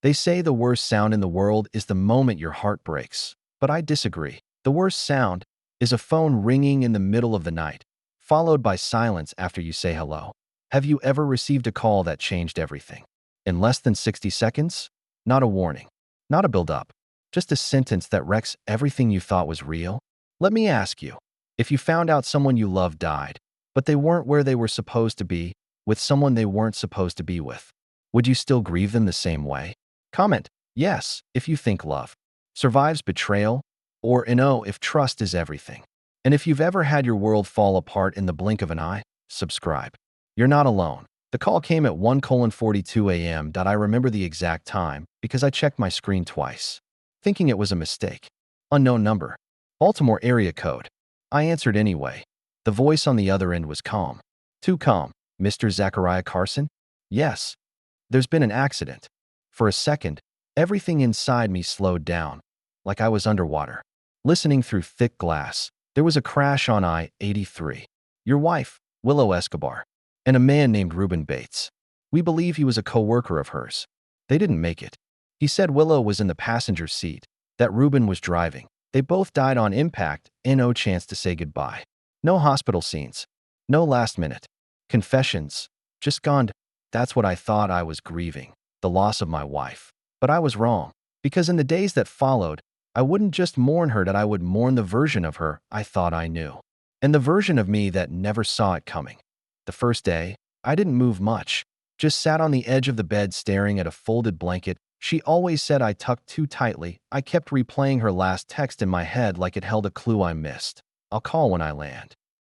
They say the worst sound in the world is the moment your heart breaks, but I disagree. The worst sound is a phone ringing in the middle of the night, followed by silence after you say hello. Have you ever received a call that changed everything? In less than 60 seconds? Not a warning, not a build-up, just a sentence that wrecks everything you thought was real. Let me ask you, if you found out someone you loved died, but they weren't where they were supposed to be, with someone they weren't supposed to be with, would you still grieve them the same way? Comment yes if you think love survives betrayal, or no if trust is everything. And if you've ever had your world fall apart in the blink of an eye, subscribe. You're not alone. The call came at 1:42 a.m. I remember the exact time because I checked my screen twice, thinking it was a mistake. Unknown number. Baltimore area code. I answered anyway. The voice on the other end was calm. Too calm. Mr. Zachariah Carson? Yes. There's been an accident. For a second, everything inside me slowed down, like I was underwater. Listening through thick glass, there was a crash on I-83. Your wife, Willow Escobar, and a man named Reuben Bates. We believe he was a co-worker of hers. They didn't make it. He said Willow was in the passenger seat, that Reuben was driving. They both died on impact and no chance to say goodbye. No hospital scenes. No last minute confessions. Just gone. That's what I thought. I was grieving the loss of my wife. But I was wrong, because in the days that followed, I wouldn't just mourn her, that I would mourn the version of her I thought I knew, and the version of me that never saw it coming. The first day, I didn't move much, just sat on the edge of the bed staring at a folded blanket. She always said I tucked too tightly. I kept replaying her last text in my head like it held a clue I missed. I'll call when I land.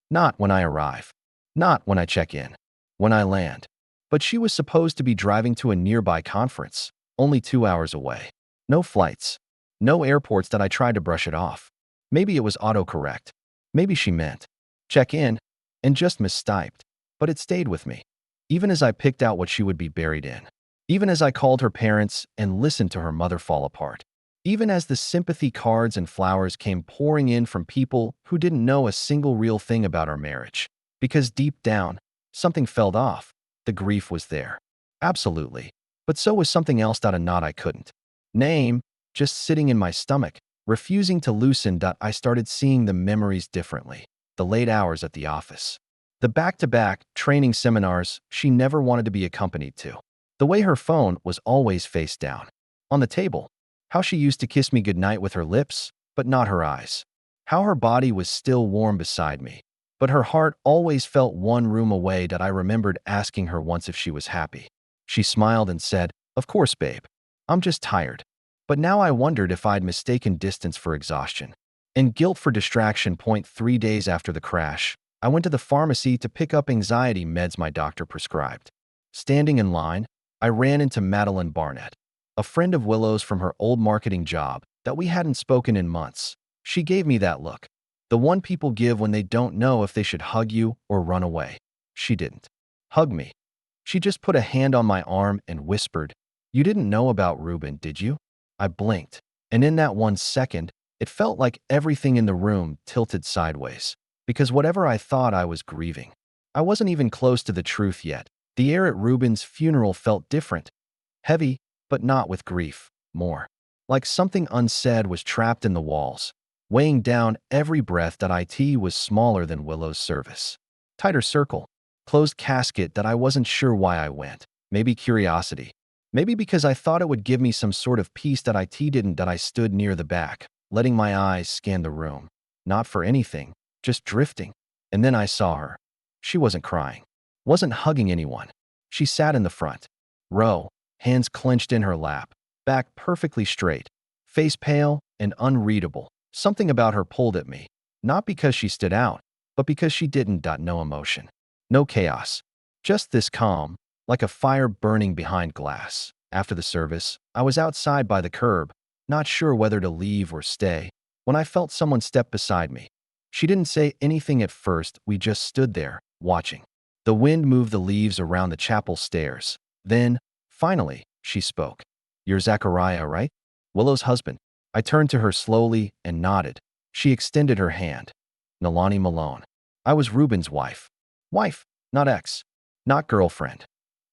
Not when I arrive. Not when I check in. When I land. But she was supposed to be driving to a nearby conference, only 2 hours away. No flights. No airports. That I tried to brush it off. Maybe it was autocorrect. Maybe she meant check in and just mistyped. But it stayed with me, even as I picked out what she would be buried in. Even as I called her parents and listened to her mother fall apart. Even as the sympathy cards and flowers came pouring in from people who didn't know a single real thing about our marriage. Because deep down, something felt off. The grief was there. Absolutely. But so was something else. A knot I couldn't name, just sitting in my stomach, refusing to loosen. I started seeing the memories differently. The late hours at the office. The back-to-back training seminars she never wanted to be accompanied to. The way her phone was always face down. On the table. How she used to kiss me goodnight with her lips, but not her eyes. How her body was still warm beside me, but her heart always felt one room away. I remembered asking her once if she was happy. She smiled and said, "Of course, babe. I'm just tired." But now I wondered if I'd mistaken distance for exhaustion and guilt for distraction. 3 days after the crash, I went to the pharmacy to pick up anxiety meds my doctor prescribed. Standing in line, I ran into Madeline Barnett, a friend of Willow's from her old marketing job that we hadn't spoken in months. She gave me that look, the one people give when they don't know if they should hug you or run away. She didn't hug me. She just put a hand on my arm and whispered, "You didn't know about Reuben, did you?" I blinked, and in that 1 second, it felt like everything in the room tilted sideways. Because whatever I thought I was grieving, I wasn't even close to the truth yet. The air at Reuben's funeral felt different. Heavy, but not with grief. More like something unsaid was trapped in the walls, weighing down every breath. It was smaller than Willow's service. Tighter circle. Closed casket. I wasn't sure why I went. Maybe curiosity. Maybe because I thought it would give me some sort of peace. It didn't. I stood near the back, letting my eyes scan the room. Not for anything, just drifting. And then I saw her. She wasn't crying. Wasn't hugging anyone. She sat in the front row, hands clenched in her lap, back perfectly straight, face pale and unreadable. Something about her pulled at me, not because she stood out, but because she didn't. No emotion. No chaos. Just this calm, like a fire burning behind glass. After the service, I was outside by the curb, not sure whether to leave or stay, when I felt someone step beside me. She didn't say anything at first. We just stood there, watching. The wind moved the leaves around the chapel stairs. Then, finally, she spoke. "You're Zachariah, right? Willow's husband." I turned to her slowly and nodded. She extended her hand. "Nalani Malone. I was Reuben's wife." Wife, not ex. Not girlfriend.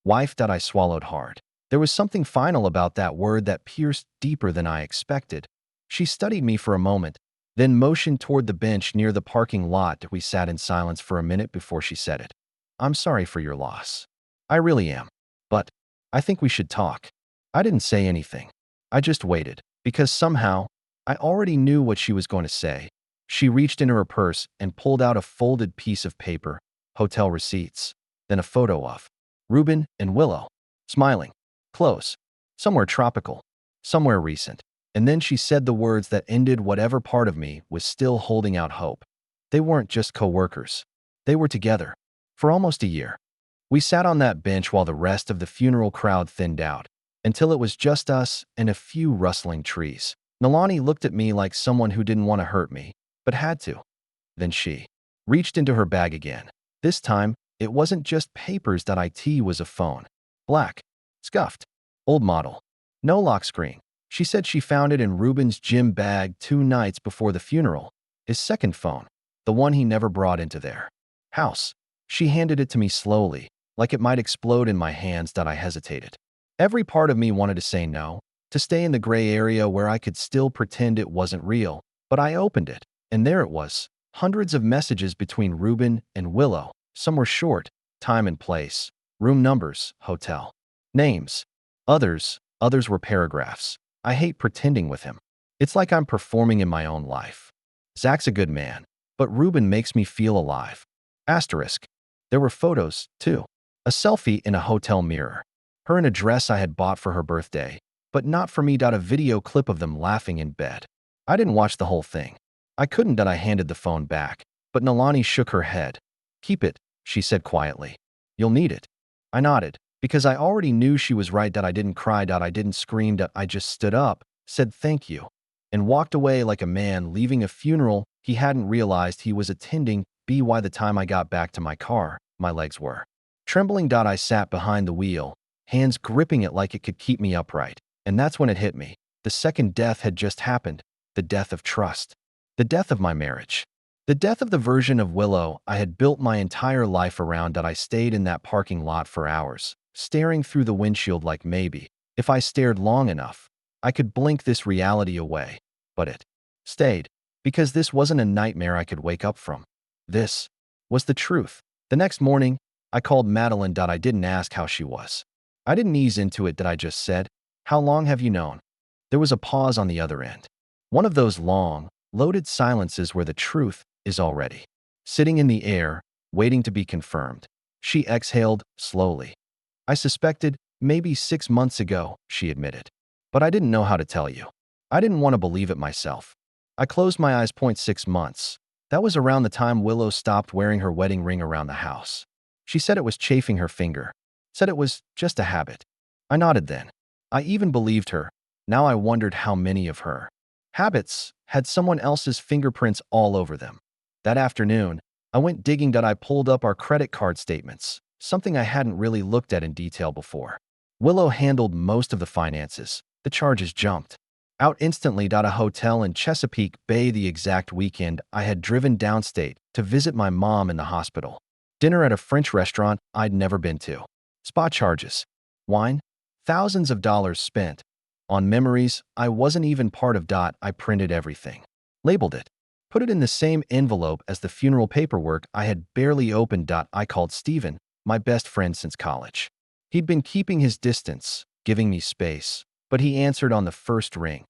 Wife. I swallowed hard. There was something final about that word that pierced deeper than I expected. She studied me for a moment, then motioned toward the bench near the parking lot. We sat in silence for a minute before she said it. I'm sorry for your loss. I really am. But I think we should talk. I didn't say anything. I just waited, because somehow I already knew what she was going to say. She reached into her purse and pulled out a folded piece of paper, hotel receipts, then a photo of Ruben and Willow, smiling, close, somewhere tropical, somewhere recent. And then she said the words that ended whatever part of me was still holding out hope. They weren't just co-workers. They were together. For almost a year. We sat on that bench while the rest of the funeral crowd thinned out, until it was just us and a few rustling trees. Nalani looked at me like someone who didn't want to hurt me, but had to. Then she reached into her bag again. This time, it wasn't just papers. It was a phone. Black, scuffed, old model, no lock screen. She said she found it in Ruben's gym bag 2 nights before the funeral. His second phone, the one he never brought into their house. She handed it to me slowly, like it might explode in my hands. I hesitated. Every part of me wanted to say no, to stay in the gray area where I could still pretend it wasn't real. But I opened it, and there it was. Hundreds of messages between Ruben and Willow. Some were short, time and place, room numbers, hotel, names. Others were paragraphs. I hate pretending with him. It's like I'm performing in my own life. Zach's a good man, but Ruben makes me feel alive. Asterisk. There were photos, too. A selfie in a hotel mirror. Her in a dress I had bought for her birthday, but not for me. A video clip of them laughing in bed. I didn't watch the whole thing. I couldn't. I handed the phone back, but Nalani shook her head. Keep it, she said quietly. You'll need it. I nodded, because I already knew she was right. I didn't cry. I didn't scream. I just stood up, said thank you, and walked away like a man leaving a funeral he hadn't realized he was attending. By the time I got back to my car, my legs were trembling. I sat behind the wheel, hands gripping it like it could keep me upright. And that's when it hit me. The second death had just happened. The death of trust. The death of my marriage. The death of the version of Willow I had built my entire life around. I stayed in that parking lot for hours, staring through the windshield like maybe, if I stared long enough, I could blink this reality away. But it stayed, because this wasn't a nightmare I could wake up from. This was the truth. The next morning, I called Madeline. I didn't ask how she was. I didn't ease into it. I just said, how long have you known? There was a pause on the other end. One of those long, loaded silences where the truth is already sitting in the air, waiting to be confirmed. She exhaled slowly. I suspected, maybe 6 months ago, she admitted. But I didn't know how to tell you. I didn't want to believe it myself. I closed my eyes. 6 months. That was around the time Willow stopped wearing her wedding ring around the house. She said it was chafing her finger. Said it was just a habit. I nodded then. I even believed her. Now I wondered how many of her habits had someone else's fingerprints all over them. That afternoon, I went digging. I pulled up our credit card statements, something I hadn't really looked at in detail before. Willow handled most of the finances. The charges jumped out instantly. A hotel in Chesapeake Bay the exact weekend I had driven downstate to visit my mom in the hospital. Dinner at a French restaurant I'd never been to. Spa charges. Wine. Thousands of dollars spent. On memories I wasn't even part of. I printed everything. Labeled it. Put it in the same envelope as the funeral paperwork I had barely opened. I called Steven, my best friend since college. He'd been keeping his distance, giving me space, but he answered on the first ring.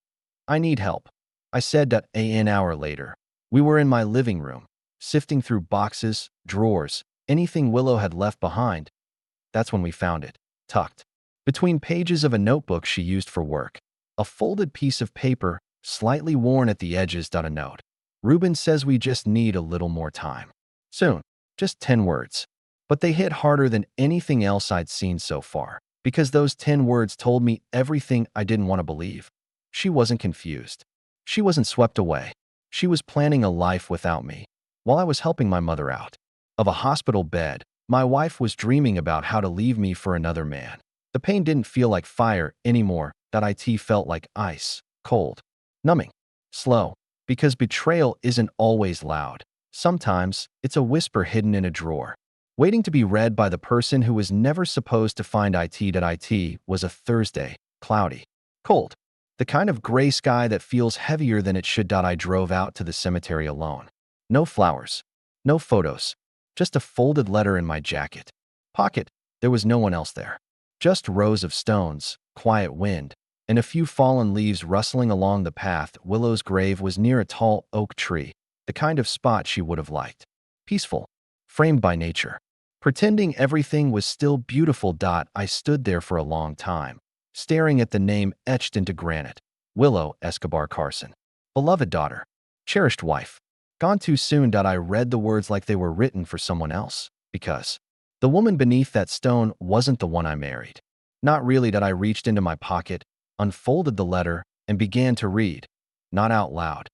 I need help, I said. An hour later, we were in my living room, sifting through boxes, drawers, anything Willow had left behind. That's when we found it, tucked between pages of a notebook she used for work. A folded piece of paper, slightly worn at the edges. A note. Ruben says we just need a little more time. Soon. Just 10 words. But they hit harder than anything else I'd seen so far, because those 10 words told me everything I didn't want to believe. She wasn't confused. She wasn't swept away. She was planning a life without me. While I was helping my mother out of a hospital bed, my wife was dreaming about how to leave me for another man. The pain didn't feel like fire anymore. It felt like ice, cold, numbing, slow, because betrayal isn't always loud. Sometimes it's a whisper hidden in a drawer. Waiting to be read by the person who was never supposed to find it was a Thursday, cloudy, cold. The kind of gray sky that feels heavier than it should. I drove out to the cemetery alone. No flowers, no photos, just a folded letter in my jacket pocket. There was no one else there. Just rows of stones, quiet wind, and a few fallen leaves rustling along the path. Willow's grave was near a tall oak tree, the kind of spot she would have liked. Peaceful, framed by nature. Pretending everything was still beautiful. I stood there for a long time, staring at the name etched into granite. Willow Escobar Carson. Beloved daughter. Cherished wife. Gone too soon. I read the words like they were written for someone else, because the woman beneath that stone wasn't the one I married. Not really. I reached into my pocket, unfolded the letter, and began to read. Not out loud,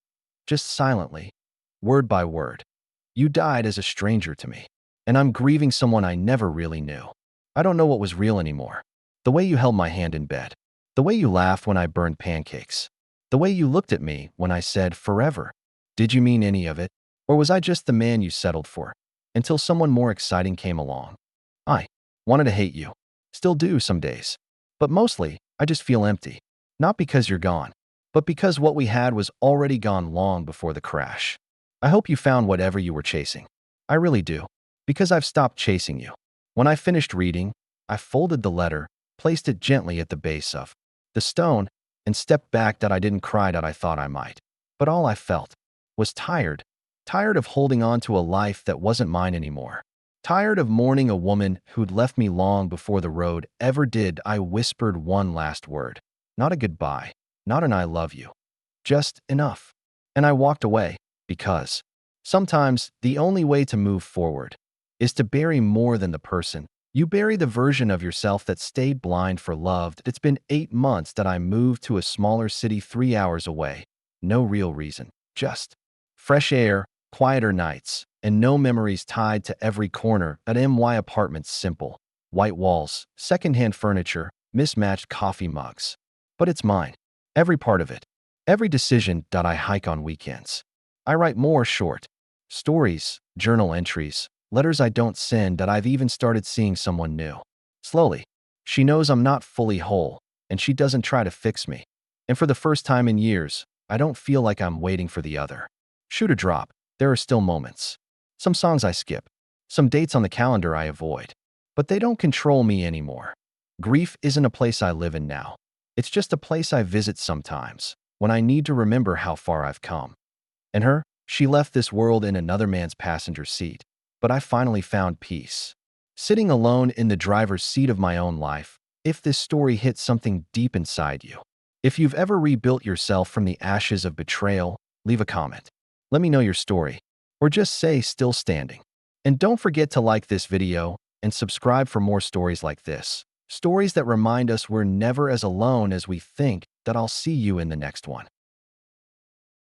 just silently, word by word. You died as a stranger to me, and I'm grieving someone I never really knew. I don't know what was real anymore. The way you held my hand in bed, the way you laughed when I burned pancakes, the way you looked at me when I said forever. Did you mean any of it? Or was I just the man you settled for, until someone more exciting came along? I wanted to hate you. Still do some days. But mostly, I just feel empty. Not because you're gone, but because what we had was already gone long before the crash. I hope you found whatever you were chasing. I really do. Because I've stopped chasing you. When I finished reading, I folded the letter, placed it gently at the base of the stone, and stepped back. I didn't cry. I thought I might. But all I felt was tired. Tired of holding on to a life that wasn't mine anymore. Tired of mourning a woman who'd left me long before the road ever did. I whispered one last word. Not a goodbye, not an I love you. Just enough. And I walked away, because sometimes the only way to move forward is to bury more than the person. You bury the version of yourself that stayed blind for love. It's been 8 months that I moved to a smaller city 3 hours away. No real reason. Just fresh air, quieter nights, and no memories tied to every corner. At MY Apartments, simple. White walls, secondhand furniture, mismatched coffee mugs. But it's mine. Every part of it. Every decision. I hike on weekends. I write more short stories, journal entries, letters I don't send. I've even started seeing someone new. Slowly. She knows I'm not fully whole, and she doesn't try to fix me. And for the first time in years, I don't feel like I'm waiting for the other shoe to drop. There are still moments. Some songs I skip. Some dates on the calendar I avoid. But they don't control me anymore. Grief isn't a place I live in now. It's just a place I visit sometimes, when I need to remember how far I've come. And her, she left this world in another man's passenger seat. But I finally found peace. Sitting alone in the driver's seat of my own life. If this story hits something deep inside you, if you've ever rebuilt yourself from the ashes of betrayal, leave a comment. Let me know your story. Or just say still standing. And don't forget to like this video and subscribe for more stories like this. Stories that remind us we're never as alone as we think. I'll see you in the next one.